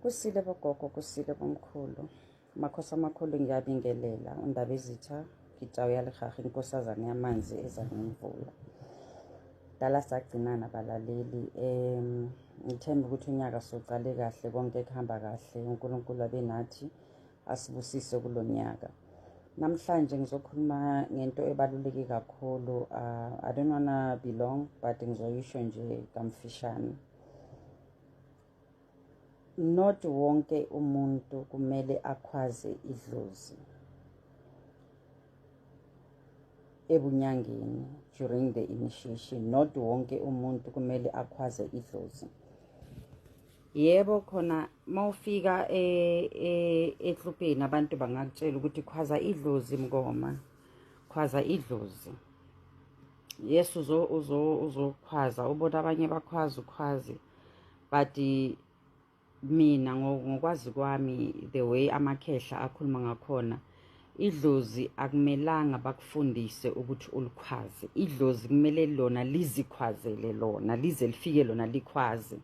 Kusile bogogo, kusile bomkhulu. Makhosi amakhulu ngiyabingelela. Undaba ezitha ngitawu yalihaha inkosazane yamanzi eza nemvula. Dala sagcinana balaleli. Ngithemba ukuthi unyaka socale kahle, konke kuhamba kahle. uNkulunkulu abe nathi asibusise kulo nyaka. Namhlanje ngizokhuluma ngento ebaluleke kakhulu. I don't wanna be long, but ngizoyisho nje kamfishane. Not wonke umuntu kumele akhwaze idlozi ebunyangeni during the initiation. Not wonke umuntu kumele akhwaze idlozi. Yebo khona mawufika eklubheni abantu bangakutshela ukuthi khwaza idlozi mngoma, khwaza idlozi. Yes uzokhwaza, ubona abanye bakhwaza ukhwazi, but mina ngokwazi kwami the way amakhehla akhuluma ngakhona, idlozi akumelanga bakufundise ukuthi ulikhwaze. Idlozi kumele lona lizikhwazele lona, lize lifike lona likhwaze.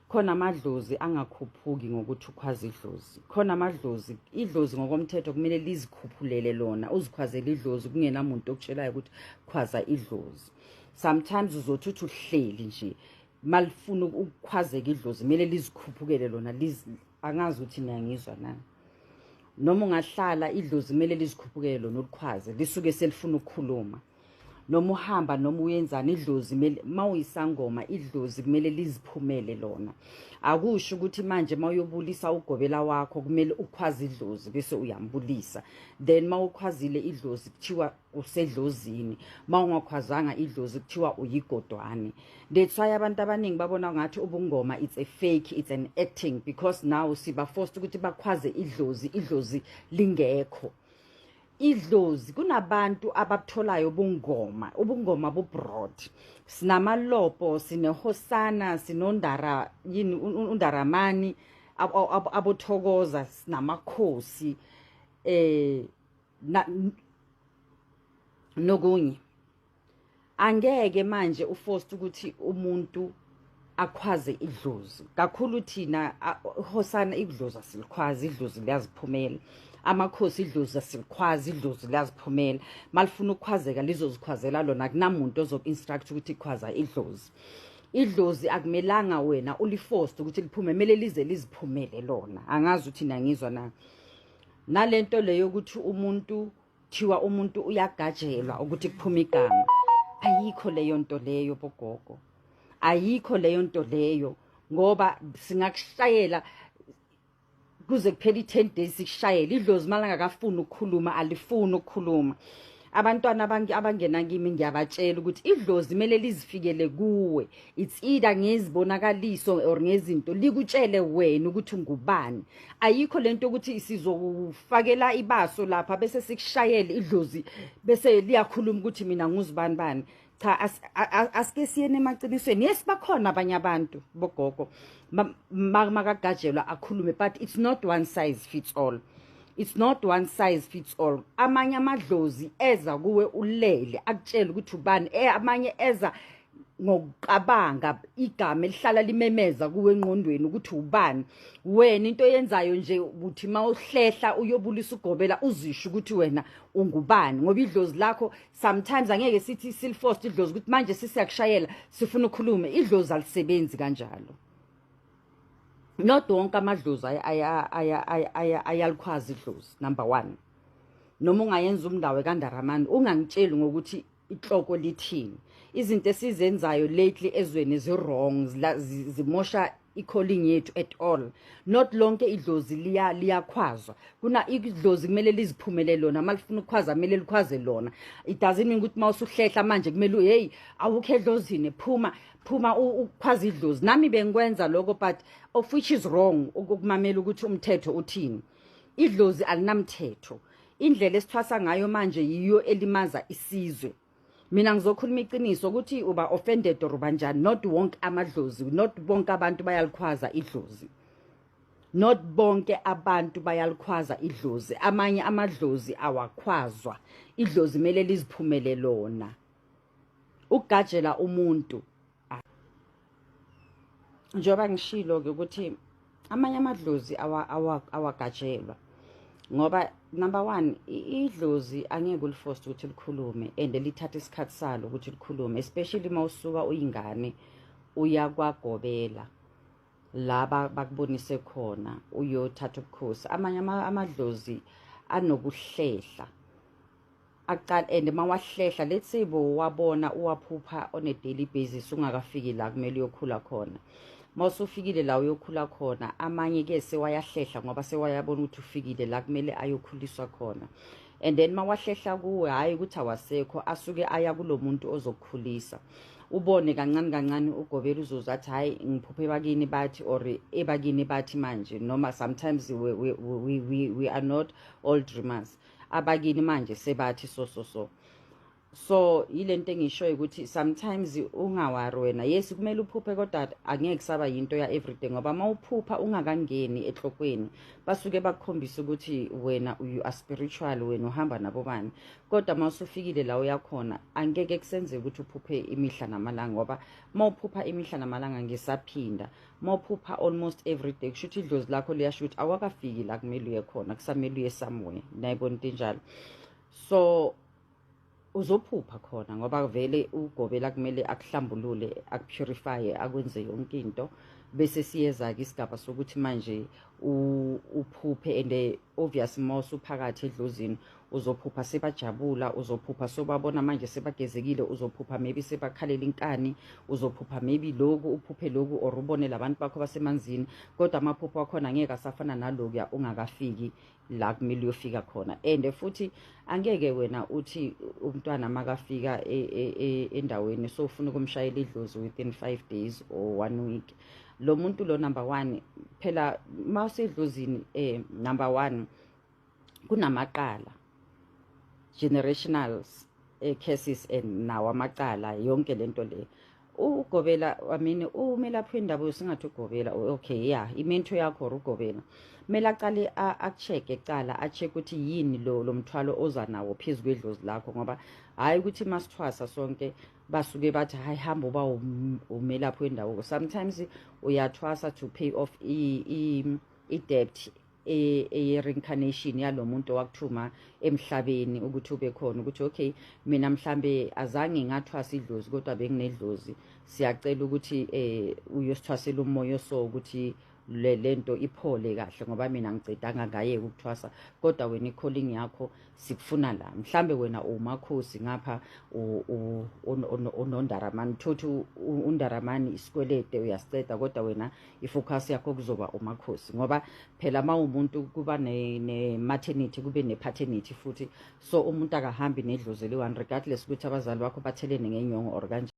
Khona amadlozi angakhuphuki ngokuthi ukhwaze idlozi. Khona amadlozi, idlozi ngokomthetho kumele lizikhuphulele lona, uzikhwazele idlozi kungena muntu okutshelayo ukuthi khwaza idlozi. Sometimes uzothi uthi uhleli nje malifuna ukukhwazeka idlozi kumele lizikhuphukele lona, angazi ukuthi niyangizwa na. Noma ungahlala idlozi kumele lizikhuphukele lona ulikhwaze, lisuke selifuna ukukhuluma. Noma uhamba noma uyenzani idlozi kumele mawuyisangoma idlozi kumele liziphumele lona. Akusho ukuthi manje mawuyobulisa ugobela wakho kumele ukhwaze idlozi bese uyambulisa. Then mawukhwazile idlozi kuthiwa usedlozini, mawungakhwazanga idlozi kuthiwa uyigodwane. That's why abantu abaningi babona ngathi ubungoma it's a fake, it's an acting, because now siba forced ukuthi bakhwaze idlozi lingekho. Idlozi kunabantu ababutholayo ubungoma bu-broad. Sinamalopo, sinehosana, sinondara yini undaramani abothokoza, sinamakhosi nokunye. Angeke manje uforced ukuthi umuntu akhwaze idlozi. Kakhulu thina hosana idlozi asilikhwazi, idlozi liyaziphumela. Amakhosi idlozi asilikhwazi, idlozi liyaziphumela. Malifuna ukukhwazeka lizozikhwazela lona, kunamuntu ozoku-instruct ukuthi khwaza idlozi. Idlozi akumelanga wena uliforced ukuthi liphume, kumele lize liziphumele lona. Angazi ukuthi nangizwa na. Nalento leyo ukuthi umuntu thiwa umuntu uyagajelwa ukuthi kuphume igama. Ayikho leyo nto leyo bogogo. Ayikho leyo nto leyo, ngoba singakushayela kuze kuphela 10 days sikushayela. Idlozi malanga akafuni ukukhuluma, alifuni ukukhuluma. Abantwana abangena kimi ngiyabatshela ukuthi idlozi kumele lizifikele kuwe. It's either ngezibonakaliso or ngezinto likutshele wena ukuthi ungubani. Ayikho lento ukuthi sizofakela ibaso lapha bese sikushayela idlozi bese liyakhuluma ukuthi mina nguzibani bani. Cha, asike siyene emaqinisweni. Yes bakhona abanye abantu bogogo makagajelwa akhulume, but it's not one size fits all. It's not one size fits all. Amanye amadlozi eza kuwe ulele akutshela ukuthi ubani, amanye eza ngokuqabanga igama elihlala limemeza kuwe engqondweni ukuthi ubani. Wena into yenzayo nje uthi mawuhlehla uyobulisa ugobela uzisho ukuthi wena ungubani, ngoba idlozi lakho sometimes angeke sithi silforced idlozi ukuthi manje sisiyakushayela sifuna ukukhuluma. Idlozi alisebenzi kanjalo. Not wonke amadlozi ayalikhwaza idlozi. Number 1, noma ungayenza umndawo kaNdaramani ungangitsheli ngokuthi ihloko lithini. Izinto esizenzayo lately ezweni zi-wrong, zimosha i-calling yethu at all. Not lonke idlozi liyakhwazwa. Kuna idlozi kumele liziphumele lona, malifuna ukukhwaza kumele likhwaze lona. It doesn't mean ukuthi mawusuhlehla manje kumele hey awukho edlozini phuma ukukhwaza idlozi. Nami bengikwenza lokho, but of which is wrong ukumamela ukuthi umthetho uthini. Idlozi alinamthetho. Indlela esithwasa ngayo manje yiyo elimaza isizwe. Mina ngizokhuluma iqiniso ukuthi uba offended or banjani. Not wonke amadlozi, not bonke abantu bayalikhwaza idlozi. Not bonke abantu bayalikhwaza idlozi. Amanye amadlozi awakhwazwa. Idlozi kumele liziphumele lona. Ukugajela umuntu njoba ngishilo ukuthi amanye amadlozi awagajelwa ngoba number 1 idlozi angeke uliforce ukuthi likhulume and lithatha isikhathi salo ukuthi likhulume, especially mawusuka uyingane uyakwagobela laba bakubonise khona uyothatha ubukhosi. Amanye amadlozi anokuhlehla aqala, and mawahlehla let's say wabona uwaphupha on a daily basis ungakafiki la kumele uyokhula khona. Mawusufikile la uyokhula khona, amanye ke sewayahlehla ngoba sewayabona ukuthi ufikile la kumele ayokhuliswa khona, and then mawahlehla kuwe hayi ukuthi awasekho, asuke aya kulo muntu ozokukhulisa. Ubone kancane kancane ugobela uzozathi hayi ngiphuphe bakini bathi or ebakini bathi manje, noma sometimes we are not all dreamers, abakini manje sebathi so yilento engishoyo ukuthi sometimes ungawari wena, yes kumele uphuphe kodwa angeke kusaba yinto ya everyday ngoba mawuphupha ungakangeni ehlokweni basuke bakukhombisa ukuthi wena you are spiritual, wena uhamba nabo bani. Kodwa mawusufikile la uyakhona angeke kusenze ukuthi uphuphe imihla namalanga ngoba mawuphupha imihla namalanga ngesaphinda, mawuphupha almost everyday kusho ukuthi idlozi lakho liyasho ukuthi awakafiki la kumele uye khona, kusamele uye somewhere. Nayibona into enjalo, so uzophupha khona ngoba vele ugobela kumele akuhlambulule, akupurifye, akwenze yonke into, bese siyeza-ke isigaba sokuthi manje uphuphe. And obvious mawusuphakathi edlozini uzophupha sebajabula, uzophupha sobabona manje sebagezekile, uzophupha maybe sebakhalela inkani, uzophupha maybe loku uphuphe loku or ubone labantu bakho basemanzini, kodwa amaphupho akhona angeke asafana nalokuya ungakafiki la kumele uyofika khona. And futhi angeke wena uthi umntwana makafika endaweni so ufuna ukumshayela idlozi within 5 days or 1 week. Lo muntu lo number 1 phela mawusedlozini number 1 kunamaqala generational cases and nawo amaqala yonke lento le. Ugobela umelaphi wendabuko singathi ugobela okay yeah imento yakho ugobela mela aqale a-check eqala a-check ukuthi yini lo mthwalo oza nawo phezulu kwedlozi lakho, ngoba hayi ukuthi masithwasa sonke basuke bathi hayi hamba uba umelaphi wendabuko. Sometimes uyathwasa to pay off i-debt reincarnation yalo muntu owakuthuma emhlabeni ukuthi ube khona, ukuthi okay mina mhlambe azange ngathwasa idlozi kodwa benginedlozi, siyacela ukuthi uyosithwasela umoya so ukuthi lento iphole kahle ngoba mina ngicedanga ngayeke ukuthwasa, kodwa wena i-calling yakho sikufuna la. Mhlambe wena umakhosi ngapha unondaramani, thothi undaramani isikwelede uyasiceda, kodwa wena ifocus yakho kuzoba umakhosi ngoba phela mawumuntu kuba ne-maternity kube ne-paternity futhi, so umuntu akahambi nedlozi eli-1 regardless ukuthi abazali bakho bathelene ngenyongo or kanjani.